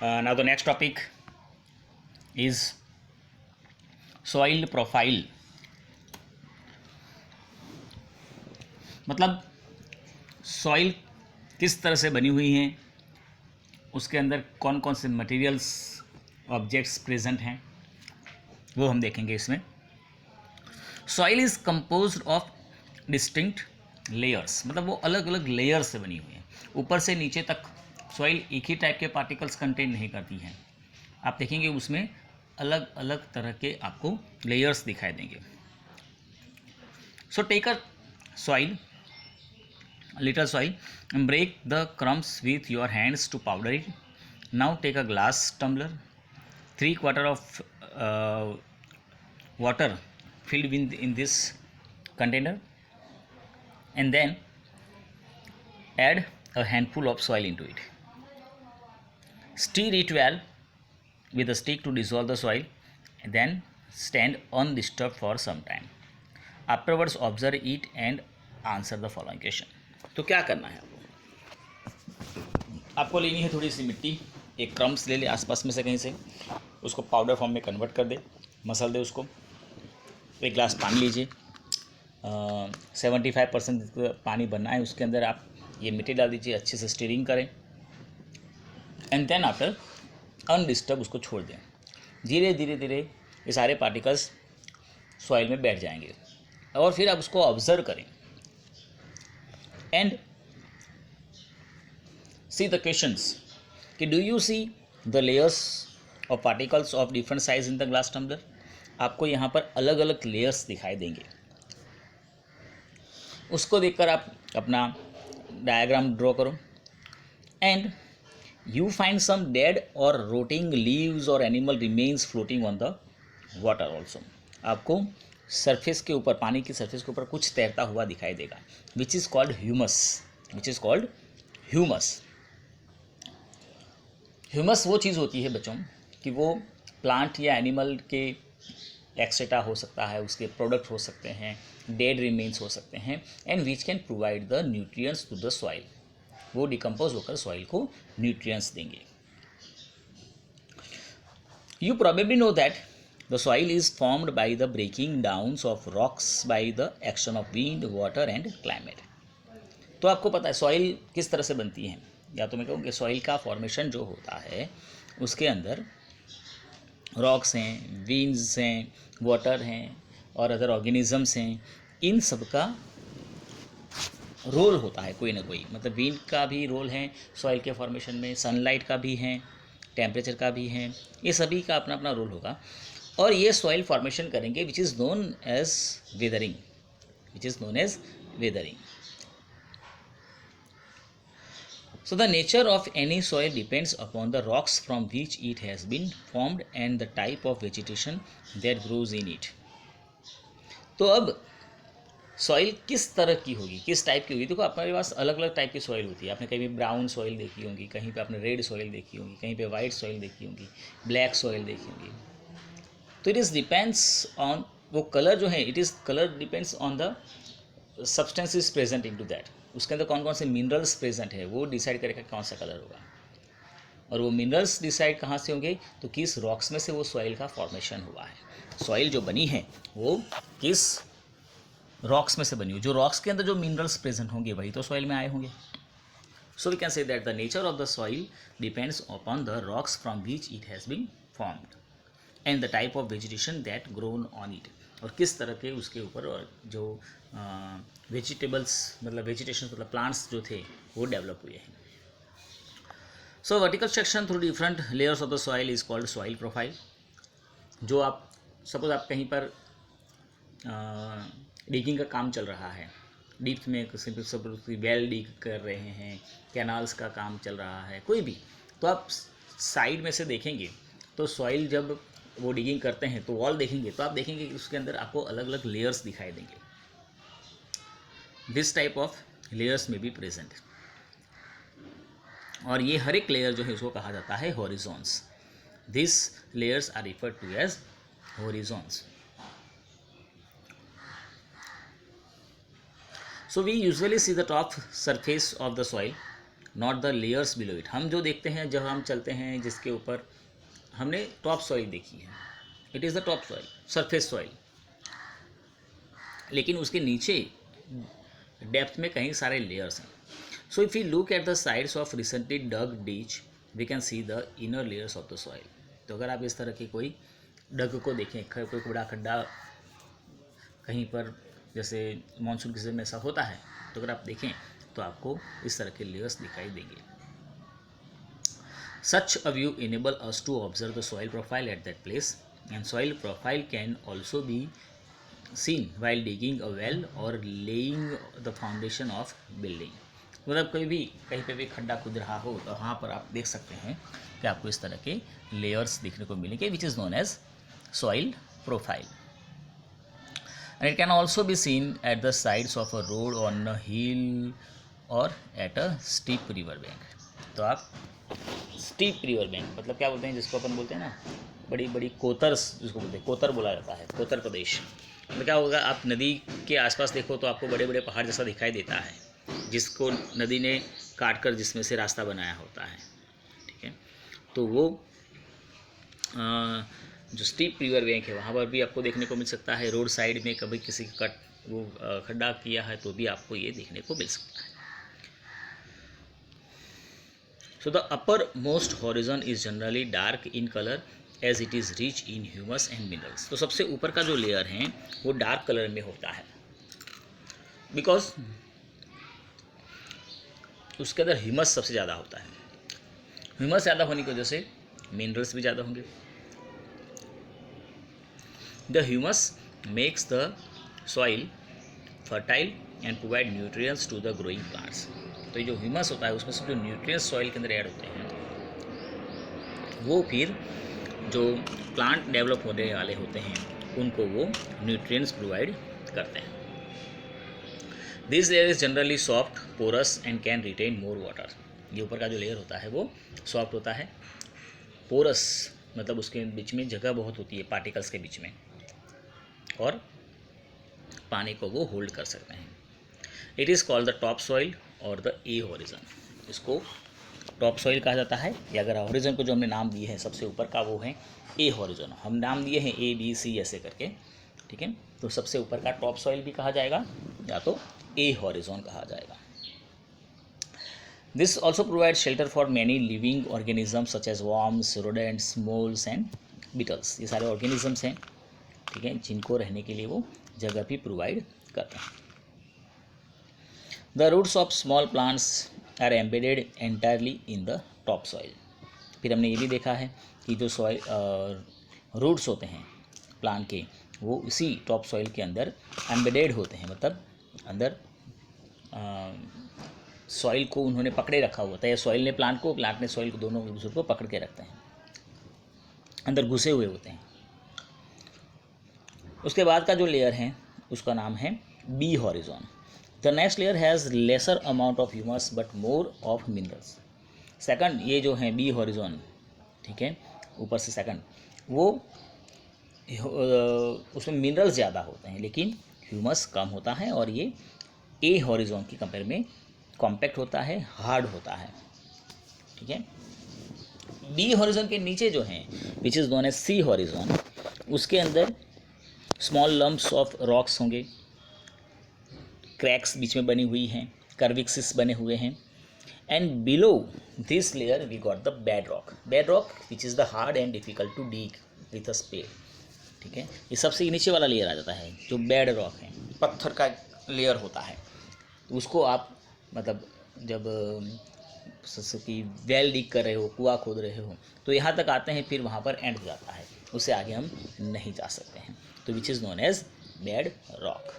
Now the next topic is soil profile. मतलब soil किस तरह से बनी हुई है, उसके अंदर कौन कौन से मटेरियल्स ऑब्जेक्ट्स प्रेजेंट हैं वो हम देखेंगे इसमें. Soil is composed of distinct layers, मतलब वो अलग अलग लेयर से बनी हुई है. ऊपर से नीचे तक सॉइल एक ही टाइप के पार्टिकल्स कंटेन नहीं करती हैं. आप देखेंगे उसमें अलग अलग तरह के आपको लेयर्स दिखाई देंगे. So take a soil, little soil, and break the crumbs with your hands to powder it. Now take a glass tumbler, 3/4 of water filled in this container, and then add a handful of soil into it. Stir it well with a stick to dissolve the soil, and then stand undisturbed for some time. Afterwards observe it and answer the following question. तो क्या करना है आपको लेनी है थोड़ी सी मिट्टी, एक क्रम्स ले ले आसपास में से कहीं से, उसको पाउडर फॉर्म में कन्वर्ट कर दे, मसल दे उसको. एक गिलास पानी लीजिए, 75% पानी बनना है, उसके अंदर आप ये मिट्टी डाल दीजिए, अच्छे से स्टीरिंग करें, एंड देन आफ्टर अनडिस्टर्ब उसको छोड़ दें. धीरे धीरे धीरे ये सारे पार्टिकल्स सॉइल में बैठ जाएंगे और फिर आप उसको ऑब्जर्व करें. And see the questions. Do you see the layers of particles of different size in the glass tumbler? आपको यहाँ पर अलग अलग लेयर्स दिखाई देंगे. उसको देखकर आप अपना डायग्राम ड्रॉ करो. And you find some dead और रोटिंग लीव्स और animal remains floating on the water also. आपको सरफेस के ऊपर, पानी की सरफेस के ऊपर कुछ तैरता हुआ दिखाई देगा, which is called humus. Humus वो चीज़ होती है बच्चों कि वो प्लांट या एनिमल के एक्सेट्रा हो सकता है, उसके प्रोडक्ट हो सकते हैं, डेड रिमेन्स हो सकते हैं, and which can provide the nutrients to the soil. वो डिकम्पोज होकर सॉइल को न्यूट्रिएंट्स देंगे. You probably know that the soil is formed by the breaking downs of rocks by the action of wind, water and climate. तो आपको पता है soil किस तरह से बनती है, या तो मैं कहूँ कि सॉइल का फॉर्मेशन जो होता है उसके अंदर रॉक्स हैं, विंड्स हैं, वाटर हैं और अदर ऑर्गेनिजम्स हैं. इन सब का रोल होता है कोई ना कोई. मतलब विंड का भी रोल है सॉइल के फॉर्मेशन में, सनलाइट का भी है, टेम्परेचर का भी है, ये सभी का अपना अपना रोल होगा और ये सॉइल फॉर्मेशन करेंगे which is known as weathering. So the nature of any soil depends upon the rocks from which it has been formed and the type of vegetation that grows in it. तो अब soil किस तरह की होगी, किस type की होगी. देखो आपके पास अलग अलग टाइप की सॉइल होती है. आपने कहीं भी ब्राउन सॉइल देखी होगी, कहीं पे आपने रेड सॉइल देखी होगी, कहीं पे वाइट सॉइल देखी होगी, ब्लैक सॉइल देखी होगी. तो इट इज़ डिपेंड्स ऑन वो कलर जो है, it is colour depends on the substances present into that. उसके अंदर कौन कौन से मिनरल्स प्रेजेंट है वो डिसाइड करेगा कौन सा कलर होगा. और वो मिनरल्स डिसाइड कहाँ से होंगे, तो किस रॉक्स में से वो सॉइल का फॉर्मेशन हुआ है. सॉइल जो बनी है वो किस रॉक्स में से बनी हुई. जो रॉक्स के अंदर जो मिनरल्स प्रेजेंट होंगे वही तो सॉइल में आए होंगे. So we can say that the nature of the soil depends upon the rocks from which it has been formed and the type of vegetation that grown on it. और किस तरह के उसके ऊपर जो वेजिटेबल्स मतलब वेजिटेशन मतलब plants जो थे वो डेवलप हुए हैं. सो vertical section through different layers of the soil is called soil profile. जो आप सपोज आप कहीं पर डिगिंग का काम चल रहा है, डीप में वेल डिग कर रहे हैं, कैनाल्स का काम चल रहा है, कोई भी, तो आप साइड में से देखेंगे तो सॉइल जब वो डिगिंग करते हैं तो वॉल देखेंगे तो आप देखेंगे कि उसके अंदर आपको अलग अलग लेयर्स दिखाई देंगे. दिस टाइप ऑफ लेयर्स में बी प्रेजेंट. और ये हर एक लेयर जो है उसको कहा जाता है horizons. This layers are referred to as horizons. So we usually see the top surface of the soil not the layers below it. हम जो देखते हैं जब हम चलते हैं जिसके ऊपर, हमने टॉप सॉइल देखी है, it is the top soil, surface soil, लेकिन उसके नीचे डेप्थ में कहीं सारे लेयर्स हैं। So if you look at the sides of recently dug ditch we can see the inner layers of the soil. तो अगर आप इस तरह के कोई डग को देखें, कोई बड़ा खड्डा कहीं पर, जैसे मानसून के सीजन में ऐसा होता है, तो अगर आप देखें तो आपको इस तरह के लेयर्स दिखाई देंगे। Such a view enable us to observe the soil profile at that place and soil profile can also be seen while digging a well or laying the foundation of building। मतलब कहीं पे भी खड्डा खुद रहा हो तो वहाँ पर आप देख सकते हैं कि आपको इस तरह के लेयर्स देखने को मिलेंगे, which is known as soil profile. And it can also be seen at the sides of a road on a hill और at a steep river bank. तो आप स्टीप रिवर बैंक मतलब क्या बोलते हैं, जिसको अपन बोलते हैं ना बड़ी बड़ी कोतर्स, जिसको बोलते हैं कोतर बोला जाता है, कोतर प्रदेश। तो क्या होगा, आप नदी के आसपास देखो तो आपको बड़े बड़े पहाड़ जैसा दिखाई देता है, जिसको नदी ने काट कर जिसमें से रास्ता बनाया होता है, ठीक है। तो वो जो स्टीप रिवर बैंक है वहाँ पर भी आपको देखने को मिल सकता है। रोड साइड में कभी किसी खड्डा किया है तो भी आपको ये देखने को मिल सकता है। So the uppermost horizon is generally dark in colour as it is rich in humus and minerals. तो सबसे ऊपर का जो लेयर है वो डार्क कलर में होता है, बिकॉज उसके अंदर ह्यूमस सबसे ज़्यादा होता है। ह्यूमस ज़्यादा होने की वजह से मिनरल्स भी ज़्यादा होंगे। The humus makes the soil fertile and provide nutrients to the growing plants. तो ये जो ह्यूमस होता है उसमें से जो न्यूट्रिएंट्स सॉइल के अंदर ऐड होते हैं वो फिर जो प्लांट डेवलप होने वाले होते हैं उनको वो न्यूट्रिएंट्स प्रोवाइड करते हैं। This layer is generally soft, porous and can retain more water. ये ऊपर का जो लेयर होता है वो सॉफ्ट होता है, पोरस मतलब उसके बीच में जगह बहुत होती है पार्टिकल्स के बीच में, और पानी को वो होल्ड कर सकते हैं। It is called the top soil और द ए हॉरिजन। इसको टॉप सॉइल कहा जाता है, या अगर हॉरिजन को जो हमने नाम दिए हैं सबसे ऊपर का वो है ए हॉरिजन। हम नाम दिए हैं ए बी सी ऐसे करके, ठीक है। तो सबसे ऊपर का टॉप सॉइल भी कहा जाएगा या तो ए हॉरिजन कहा जाएगा। This also provide shelter for many living organisms such as worms, rodents, moles and beetles. ये सारे ऑर्गेनिजम्स हैं, ठीक है, जिनको रहने के लिए वो जगह भी प्रोवाइड करते हैं। The roots of small plants are embedded entirely in the top soil. फिर हमने ये भी देखा है कि जो सॉइल रूट्स होते हैं प्लांट के वो इसी टॉप सॉइल के अंदर एम्बेडेड होते हैं, मतलब अंदर सॉइल को उन्होंने पकड़े रखा हुआ था, या सॉइल ने प्लांट को, प्लांट ने सॉइल को, दोनों एक दूसरे को पकड़ के रखते हैं, अंदर घुसे हुए होते हैं। उसके बाद का जो लेयर है उसका नाम है B horizon. The next layer has lesser amount of humus but more of minerals. Second ये जो है बी हॉरिजॉन, ठीक है, ऊपर से सेकंड, वो उसमें मिनरल्स ज़्यादा होते हैं लेकिन ह्यूमस कम होता है, और ये ए हॉरिजॉन की कंपेयर में कॉम्पैक्ट होता है, हार्ड होता है, ठीक है। बी हॉरिजॉन के नीचे जो है which is known as C horizon, उसके अंदर स्मॉल लम्प्स ऑफ रॉक्स होंगे, क्रैक्स बीच में बनी हुई हैं, कर्विक्सिस बने हुए हैं, and below this layer we got the bedrock. Bedrock which is the hard and difficult to dig with a spade, ठीक है। ये सबसे नीचे वाला लेयर आ जाता है जो बेड रॉक है, पत्थर का लेयर होता है। उसको आप मतलब जब कि वेल डिग कर रहे हो, कुआं खोद रहे हो, तो यहाँ तक आते हैं, फिर वहाँ पर एंड हो जाता है, उससे आगे हम नहीं जा सकते हैं। तो which is known as bed rock.